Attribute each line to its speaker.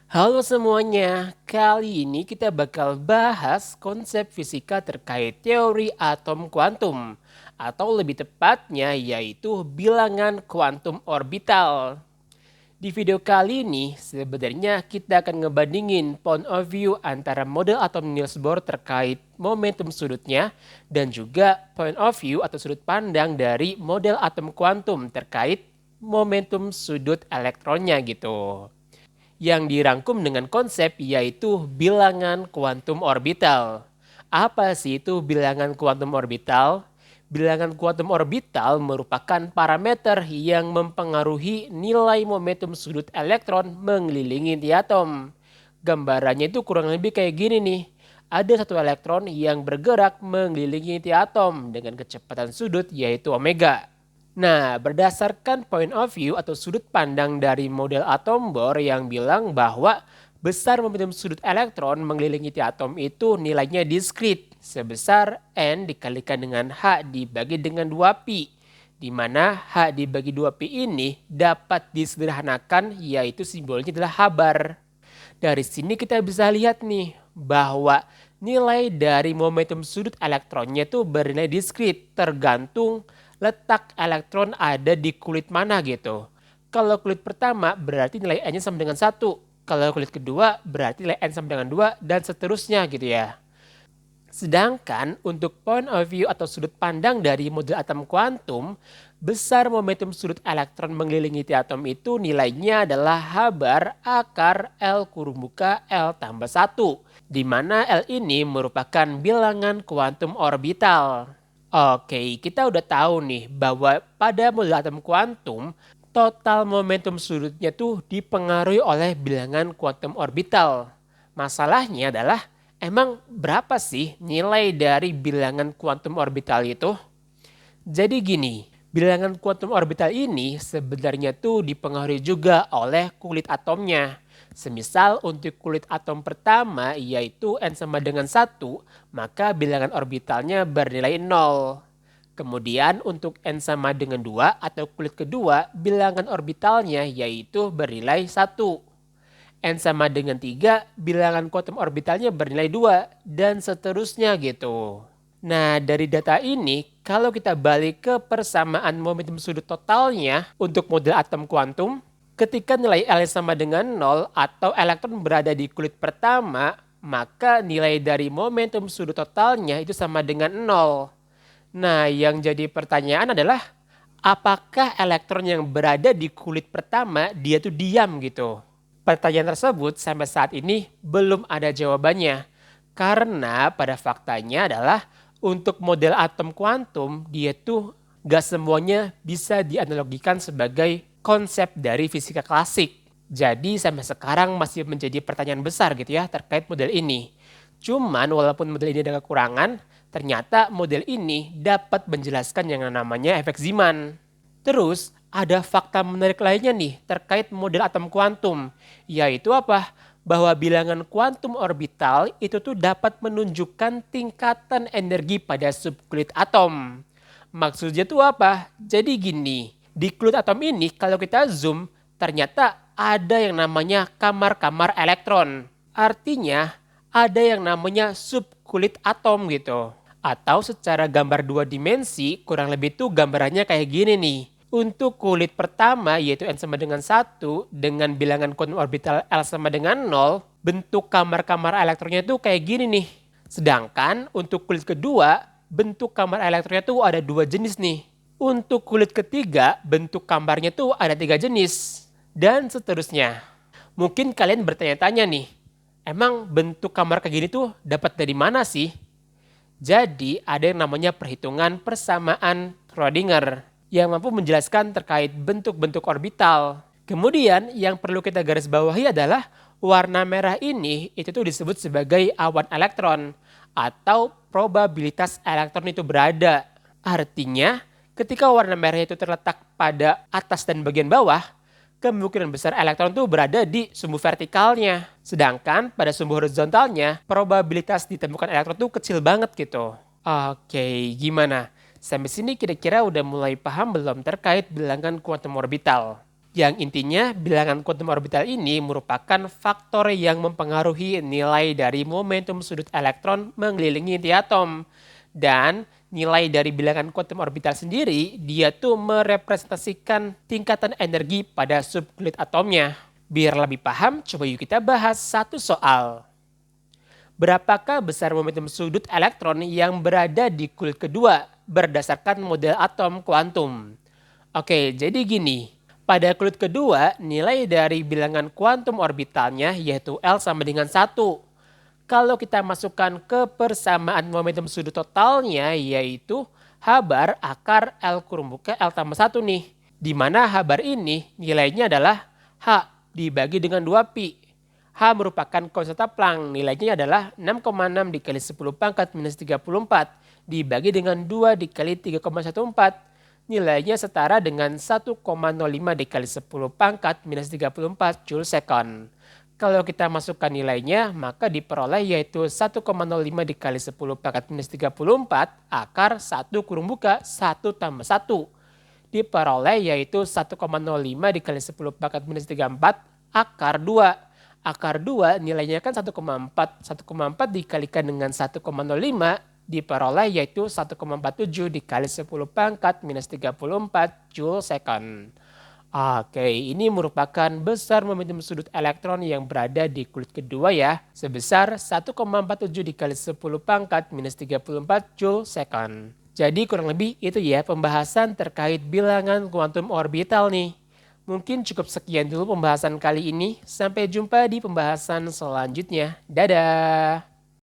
Speaker 1: Halo semuanya, kali ini kita bakal bahas konsep fisika terkait teori atom kuantum, atau lebih tepatnya yaitu bilangan kuantum orbital. Di video kali ini sebenarnya kita akan ngebandingin point of view antara model atom Niels Bohr terkait momentum sudutnya dan juga point of view atau sudut pandang dari model atom kuantum terkait momentum sudut elektronnya gitu yang dirangkum dengan konsep yaitu bilangan kuantum orbital. Apa sih itu bilangan kuantum orbital? Bilangan kuantum orbital merupakan parameter yang mempengaruhi nilai momentum sudut elektron mengelilingi di atom. Gambarannya itu kurang lebih kayak gini nih. Ada satu elektron yang bergerak mengelilingi inti atom dengan kecepatan sudut yaitu omega. Nah, berdasarkan point of view atau sudut pandang dari model atom Bohr yang bilang bahwa besar momentum sudut elektron mengelilingi titik atom itu nilainya diskrit sebesar N dikalikan dengan H dibagi dengan 2pi. Di mana H dibagi 2pi ini dapat disederhanakan yaitu simbolnya adalah habar. Dari sini kita bisa lihat nih bahwa nilai dari momentum sudut elektronnya itu bernilai diskrit tergantung letak elektron ada di kulit mana gitu. Kalau kulit pertama berarti nilai N-nya sama dengan 1. Kalau kulit kedua berarti nilai N sama dengan 2 dan seterusnya gitu ya. Sedangkan untuk point of view atau sudut pandang dari model atom kuantum, besar momentum sudut elektron mengelilingi atom itu nilainya adalah habar akar L kurung buka L tambah 1. Di mana L ini merupakan bilangan kuantum orbital. Oke, kita udah tahu nih bahwa pada model atom kuantum, total momentum sudutnya tuh dipengaruhi oleh bilangan kuantum orbital. Masalahnya adalah emang berapa sih nilai dari bilangan kuantum orbital itu? Jadi gini, bilangan kuantum orbital ini sebenarnya tuh dipengaruhi juga oleh kulit atomnya. Semisal untuk kulit atom pertama yaitu N sama dengan 1, maka bilangan orbitalnya bernilai 0. Kemudian untuk N sama dengan 2 atau kulit kedua, bilangan orbitalnya yaitu bernilai 1. N sama dengan 3, bilangan kuantum orbitalnya bernilai 2, dan seterusnya gitu. Nah, dari data ini, kalau kita balik ke persamaan momentum sudut totalnya untuk model atom kuantum, ketika nilai L sama dengan 0 atau elektron berada di kulit pertama, maka nilai dari momentum sudut totalnya itu sama dengan 0. Nah, yang jadi pertanyaan adalah, apakah elektron yang berada di kulit pertama dia tuh diam gitu? Pertanyaan tersebut sampai saat ini belum ada jawabannya. Karena pada faktanya adalah untuk model atom kuantum dia tuh gak semuanya bisa dianalogikan sebagai konsep dari fisika klasik. Jadi sampai sekarang masih menjadi pertanyaan besar gitu ya terkait model ini. Cuman walaupun model ini ada kekurangan, ternyata model ini dapat menjelaskan yang namanya efek Zeeman. Terus ada fakta menarik lainnya nih terkait model atom kuantum, yaitu apa? Bahwa bilangan kuantum orbital itu tuh dapat menunjukkan tingkatan energi pada subkulit atom. Maksudnya tuh apa? Jadi gini, di kulit atom ini kalau kita zoom ternyata ada yang namanya kamar-kamar elektron. Artinya ada yang namanya subkulit atom gitu. Atau secara gambar dua dimensi kurang lebih tuh gambarannya kayak gini nih. Untuk kulit pertama yaitu N sama dengan 1 dengan bilangan kuantum orbital L sama dengan 0, bentuk kamar-kamar elektronnya tuh kayak gini nih. Sedangkan untuk kulit kedua, bentuk kamar elektronnya tuh ada 2 jenis nih. Untuk kulit ketiga, bentuk kamarnya tuh ada 3 jenis. Dan seterusnya. Mungkin kalian bertanya-tanya nih, emang bentuk kamar kayak gini tuh dapat dari mana sih? Jadi ada yang namanya perhitungan persamaan Schrödinger yang mampu menjelaskan terkait bentuk-bentuk orbital. Kemudian yang perlu kita garis bawahi adalah warna merah ini itu tuh disebut sebagai awan elektron atau probabilitas elektron itu berada. Artinya ketika warna merah itu terletak pada atas dan bagian bawah, kemungkinan besar elektron itu berada di sumbu vertikalnya. Sedangkan pada sumbu horizontalnya, probabilitas ditemukan elektron itu kecil banget gitu. Oke, gimana? Sampai sini kira-kira udah mulai paham belum terkait bilangan kuantum orbital? Yang intinya bilangan kuantum orbital ini merupakan faktor yang mempengaruhi nilai dari momentum sudut elektron mengelilingi inti atom. Dan nilai dari bilangan kuantum orbital sendiri, dia tuh merepresentasikan tingkatan energi pada subkulit atomnya. Biar lebih paham, coba yuk kita bahas satu soal. Berapakah besar momentum sudut elektron yang berada di kulit kedua berdasarkan model atom kuantum? Oke, jadi gini. Pada kulit kedua, nilai dari bilangan kuantum orbitalnya yaitu L sama dengan 1. Kalau kita masukkan ke persamaan momentum sudut totalnya yaitu H bar akar L kurung buka L tambah 1 nih. Di mana H bar ini nilainya adalah H dibagi dengan 2pi. H merupakan konstanta Planck, nilainya adalah 6,6 dikali 10 pangkat minus 34 dibagi dengan 2 dikali 3,14. Nilainya setara dengan 1,05 dikali 10 pangkat minus 34 Joule second. Kalau kita masukkan nilainya, maka diperoleh yaitu 1,05 dikali 10 pangkat minus 34 akar 1 kurung buka 1 tambah 1. Diperoleh yaitu 1,05 dikali 10 pangkat minus 34 akar 2. Akar 2 nilainya kan 1,4. 1,4 dikalikan dengan 1,05 diperoleh yaitu 1,47 dikali 10 pangkat minus 34 Joule second. Oke, ini merupakan besar momentum sudut elektron yang berada di kulit kedua ya. Sebesar 1,47 dikali 10 pangkat minus 34 Joule second. Jadi kurang lebih itu ya pembahasan terkait bilangan kuantum orbital nih. Mungkin cukup sekian dulu pembahasan kali ini. Sampai jumpa di pembahasan selanjutnya. Dadah!